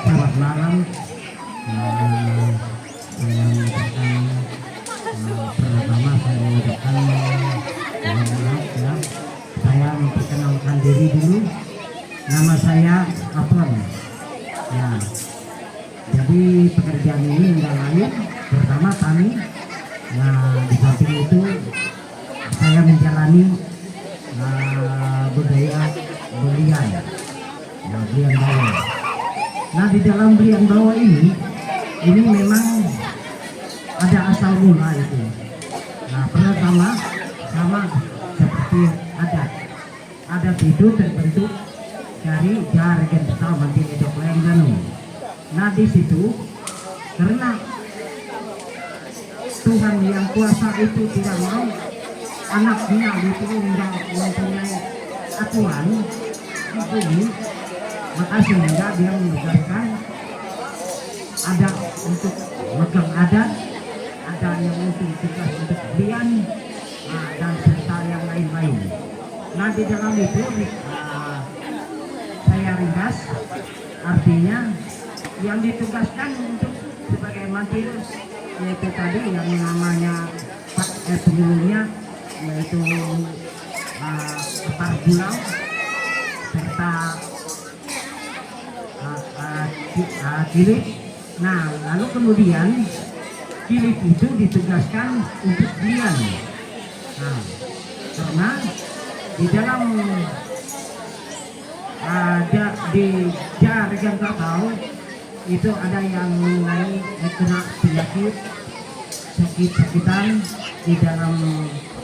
selamat malam. Saya mengucapkan pertama saya mengucapkan mohon maaf ya. Saya memperkenalkan diri dulu. Nama saya Apron. Ya. Jadi pekerjaan ini enggak lain. Pertama tani. Nah di samping itu saya menjalani budaya belian. Ya, belian bawah. Nah di dalam belian bawah ini memang ada asal mula itu. Nah pertama sama seperti adat itu terbentuk dari Jaragen Petau Mantin Edok Lengganu. Nah di situ karena Tuhan yang kuasa itu tidak mau anaknya itu mempunyai aturan di bumi, maka sehingga dia menugaskan ada untuk megang adat, ada yang untuk tugas untuk belian, dan serta yang lain-lain. Nah di dalam itu saya ringkas, artinya yang ditugaskan untuk sebagai mantil yaitu tadi yang namanya penyuluhnya yaitu kepar bulau serta kilip. Nah lalu kemudian kilip itu ditugaskan untuk belian. Nah, karena di dalam di Jaragen Petau itu ada yang mengenai kena penyakit sakit-sakitan di dalam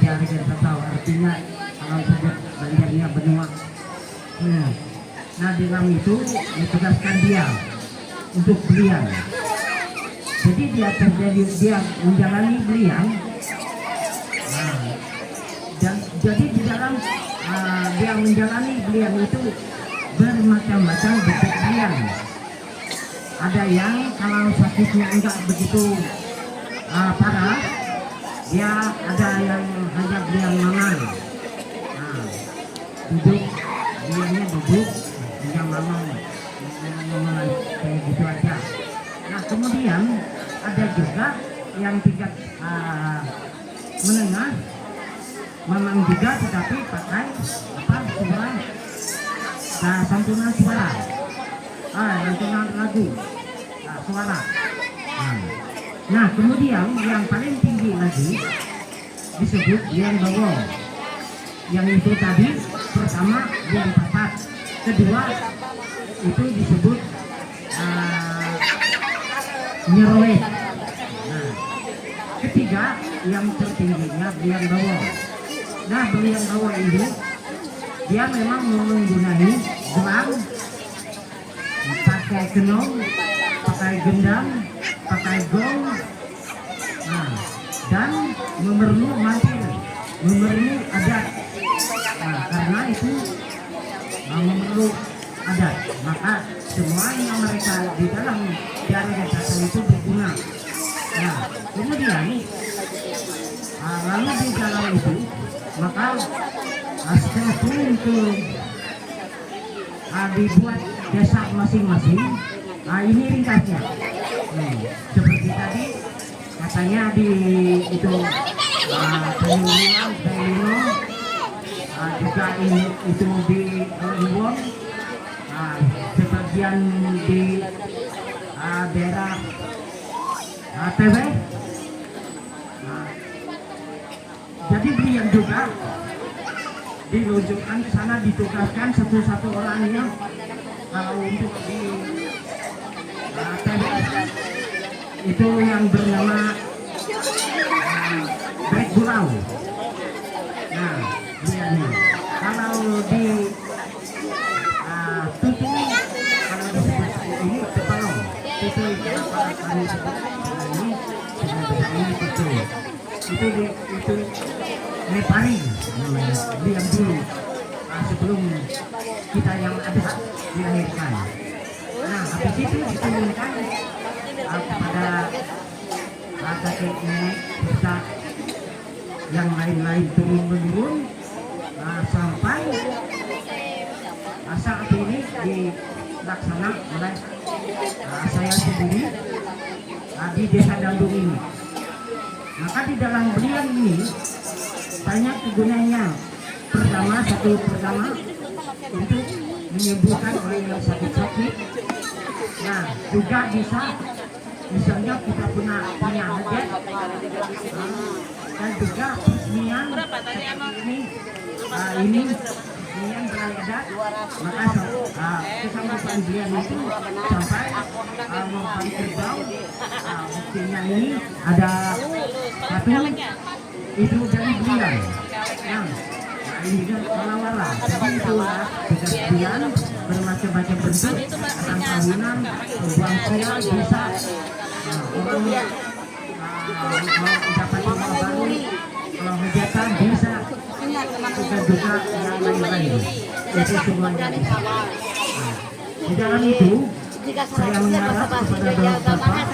Jaragen Petau, artinya kalau sebut banjarnya benua. Nah di dalam itu ditugaskan dia untuk belian. Jadi dia menjalani belian. Nah, dan jadi di dalam dia menjalani belian itu bermacam-macam bentuk belian. Ada yang kalau sakitnya enggak begitu parah, dia ada yang hanya belian mangan. Nah, duduk, beliannya duduk, hanya mangan kayak gitu aja. Nah kemudian ada juga yang tingkat menengah, memang juga tetapi pakai suara santunan suara, santunan lagu, suara. Nah kemudian yang paling tinggi lagi disebut belian bawong. Yang itu tadi pertama belian papat, kedua itu disebut nyeroet. Nah ketiga yang tertingginya belian bawong. Nah belian bawong ini dia memang menggunakan gelang, pakai kenong, pakai gendang, pakai gong, dan memerlu mantil, memerlu adat. Nah, karena itu memerlu adat, maka semuanya mereka di dalam Jaragen Petau itu berguna. Nah, kemudian lalu di dalam itu maka setelah turun ke dibuat desa masing-masing. Ini ringkasnya. Seperti tadi katanya di itu Tanjung Lino, juga ini itu di Liwon, sebagian di daerah TW. Jadi belian juga diluncurkan di sana, ditugaskan satu-satu orangnya. Kalau untuk di TBS itu yang bernama Brek Bulau. Nah, beliannya. Kalau di Tutu, kalau disebut ini Tepalong. Tutu itu apa kami sebut ini Tutu. Itu Nepari belian dulu sebelum kita yang ada dilahirkan. Nah habis itu diturunkan kepada kakek nenek serta yang lain-lain turun menurun sampai saat ini dilaksanakan oleh saya sendiri di Desa Dandung ini. Maka di dalam belian ini banyak kegunaannya. Pertama untuk menyembuhkan orang yang sakit-sakit. Nah, juga bisa misalnya kita punya hajat, dan juga peresmian ini yang beradat, maka kesambutan belian itu sampai mempan kerbau. Buktinya ini ada satu itu dari belian. Nah, ini juga wala-wala. Jadi itulah tugas belian bermacam-macam bentuk, orang tahunan, buang sial bisa, orang dapat uang baru, kalau hajatan bisa, juga yang lain-lain. Itu semuanya bisa. Di dalam itu saya mengharap kepada bapak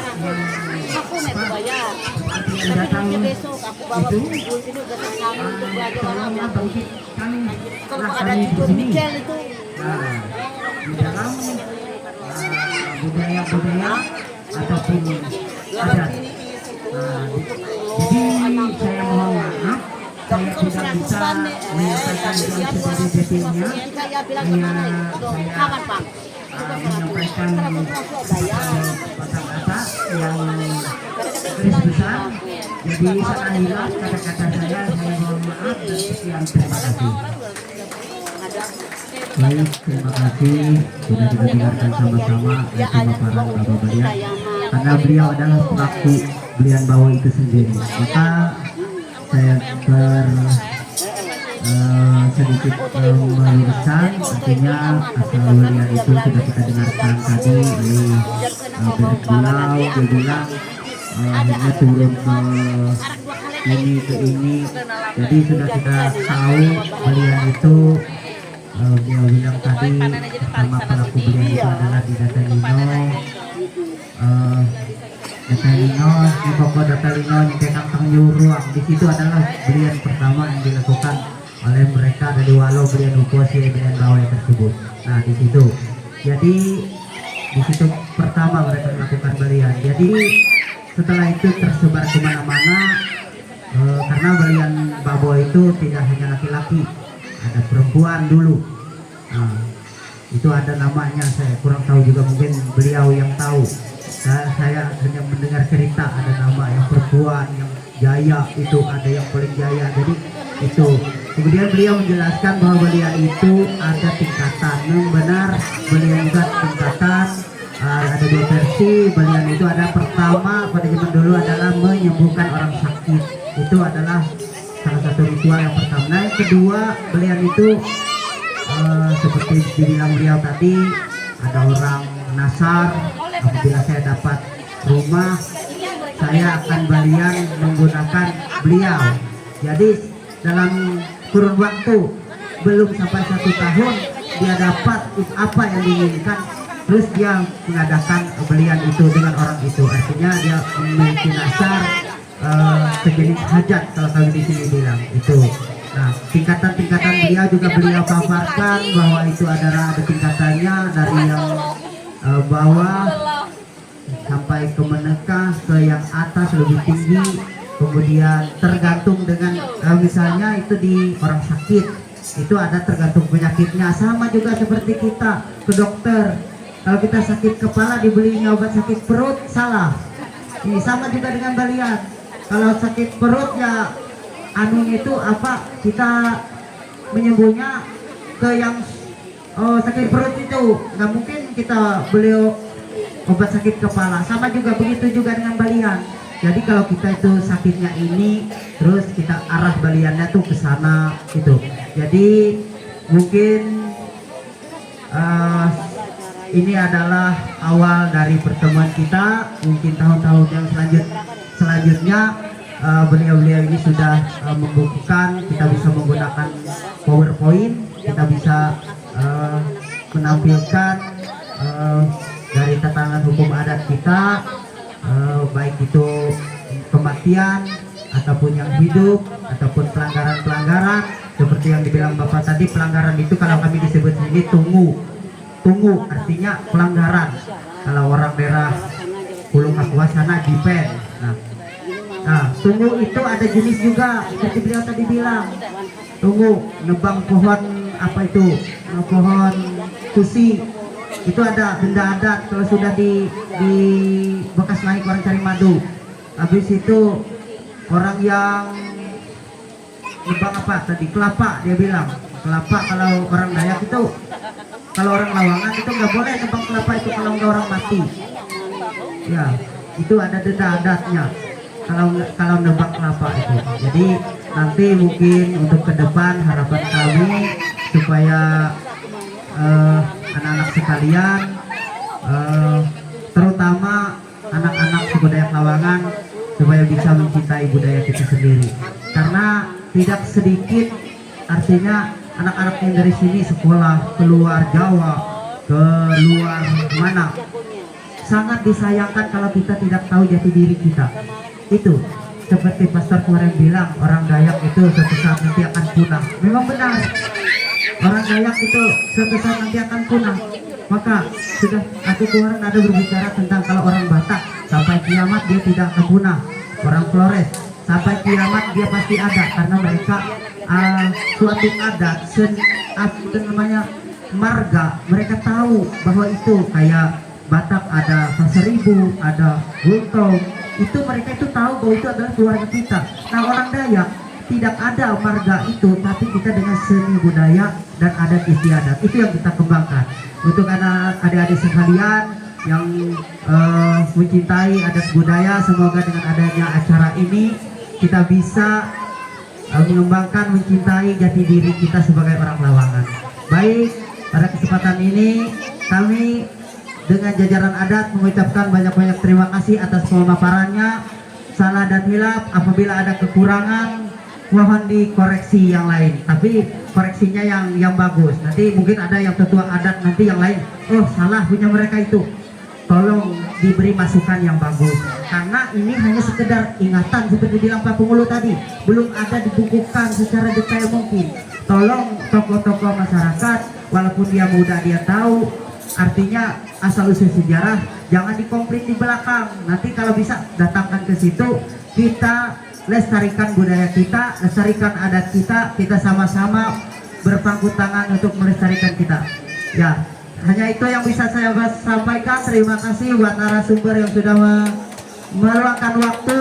yang datang itu tolonglah bangkitkan kami di sini. Di dalam budaya-budaya ataupun adat. Jadi saya mohon maaf, saya tidak bisa menyampaikan yang sedetailnya. Saya menyampaikan kata-kata yang garis besar. Jadi sekalilah kata-kata saya mohon maaf dan sekian, terima kasih. Baik, terima kasih sudah kita dengarkan sama-sama bersama para bapak belian, karena beliau adalah pelaku belian bawah itu sendiri. Maka saya sedikit meluruskan, artinya asal belian itu sudah kita dengarkan tadi oleh beliau. Dia bilang hanya turun ke ini, jadi sudah kita tahu belian itu. Dia bilang tadi pertama pelaku belian itu adalah di Data Lino, di pokok Data Lino yang Kang Yuruang. Di situ adalah belian pertama yang dilakukan oleh mereka dari Walau, belian Uposi, belian Bawai tersebut. Nah, di situ. Jadi di situ pertama mereka melakukan belian. Jadi setelah itu tersebar kemana-mana, karena belian Babo itu tidak hanya laki-laki, ada perempuan dulu. Nah, itu ada namanya, saya kurang tahu juga, mungkin beliau yang tahu. Saya hanya mendengar cerita ada nama yang perempuan yang jaya, itu ada yang paling jaya. Jadi itu kemudian beliau menjelaskan bahwa belian itu ada tingkatan. Yang benar, belian juga tingkatan. Ada dua versi. Belian itu ada pertama pada zaman dulu adalah menyembuhkan orang sakit. Itu adalah salah satu ritual yang pertama. Nah, yang kedua, belian itu seperti dibilang beliau tadi, ada orang nasar. Apabila saya dapat rumah, saya akan belian menggunakan beliau. Jadi dalam kurun waktu belum sampai 1 tahun, dia dapat apa yang diinginkan, terus dia mengadakan belian itu dengan orang itu. Artinya dia memiliki nasar, sejenis hajat kalau kami di sini bilang itu. Nah, tingkatan-tingkatan beliau juga beliau paparkan bahwa itu ada tingkatannya, dari yang bawah sampai ke menengah, ke yang atas lebih tinggi. Kemudian tergantung dengan misalnya itu di orang sakit, itu ada tergantung penyakitnya. Sama juga seperti kita ke dokter, kalau kita sakit kepala dibelinya obat sakit perut, salah. Ini sama juga dengan belian. Kalau sakit perut ya anunya itu apa, kita menyembuhnya ke yang sakit perut itu, nggak mungkin kita beli obat sakit kepala. Sama juga begitu juga dengan balian. Jadi kalau kita itu sakitnya ini, terus kita arah baliannya tuh ke sana gitu. Jadi mungkin ini adalah awal dari pertemuan kita. Mungkin tahun-tahun yang selanjutnya beliau-beliau ini sudah membukukan, kita bisa menggunakan PowerPoint, kita bisa menampilkan dari tatanan hukum adat kita, baik itu kematian ataupun yang hidup ataupun pelanggaran-pelanggaran seperti yang dibilang Bapak tadi. Pelanggaran itu kalau kami disebut ini tunggu artinya pelanggaran. Kalau orang daerah Hulu Kapuas sana Dipen. Nah, tunggu itu ada jenis juga seperti beliau tadi bilang. Tunggu nebang pohon apa itu? Pohon kusi. Itu ada benda adat kalau sudah di bekas naik orang cari madu. Habis itu orang yang nebang apa tadi? Kelapa dia bilang. Kelapa kalau orang Dayak itu, kalau orang Lawangan itu nggak boleh nebang kelapa itu kalau nggak orang mati. Ya, itu ada denda adatnya. Kalau nebang kelapa itu. Jadi nanti mungkin untuk ke depan harapan kami supaya anak-anak sekalian, terutama anak-anak suku Dayak Lawangan, supaya bisa mencintai budaya kita sendiri. Karena tidak sedikit, artinya anak-anak yang dari sini sekolah keluar Jawa, keluar mana, sangat disayangkan kalau kita tidak tahu jati diri kita. Itu seperti pastor kemarin bilang, orang Dayak itu suatu saat nanti akan punah. Memang benar, orang Dayak itu suatu saat nanti akan punah. Maka sudah aku kemarin ada berbicara tentang kalau orang Batak sampai kiamat dia tidak akan punah. Orang Flores sampai kiamat dia pasti ada, karena mereka suatu adat itu namanya marga. Mereka tahu bahwa itu kayak Batak ada Pasaribu, ada Gultong, itu mereka itu tahu bahwa itu adalah keluarga kita. Nah, orang Dayak tidak ada marga itu, tapi kita dengan seni budaya dan adat istiadat itu yang kita kembangkan. Untuk adik-adik sekalian yang mencintai adat budaya, semoga dengan adanya acara ini kita bisa mengembangkan, mencintai jati diri kita sebagai orang Lawangan. Baik, pada kesempatan ini kami dengan jajaran adat mengucapkan banyak-banyak terima kasih atas pemaparannya. Salah dan hilaf, apabila ada kekurangan mohon dikoreksi yang lain, tapi koreksinya yang bagus. Nanti mungkin ada yang tetua adat nanti yang lain, oh salah punya mereka itu, tolong diberi masukan yang bagus, karena ini hanya sekedar ingatan seperti bilang Pak Pengulu tadi, belum ada dibukukan secara detail mungkin. Tolong tokoh-tokoh masyarakat, walaupun dia muda dia tahu, artinya asal usul sejarah jangan dikomplit di belakang. Nanti kalau bisa datangkan ke situ, kita lestarikan budaya kita, lestarikan adat kita, kita sama-sama berpangku tangan untuk melestarikan kita. Ya, hanya itu yang bisa saya sampaikan. Terima kasih buat narasumber yang sudah meluangkan waktu.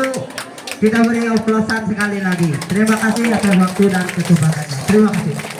Kita beri oplosan sekali lagi. Terima kasih atas waktu dan kesempatannya. Terima kasih.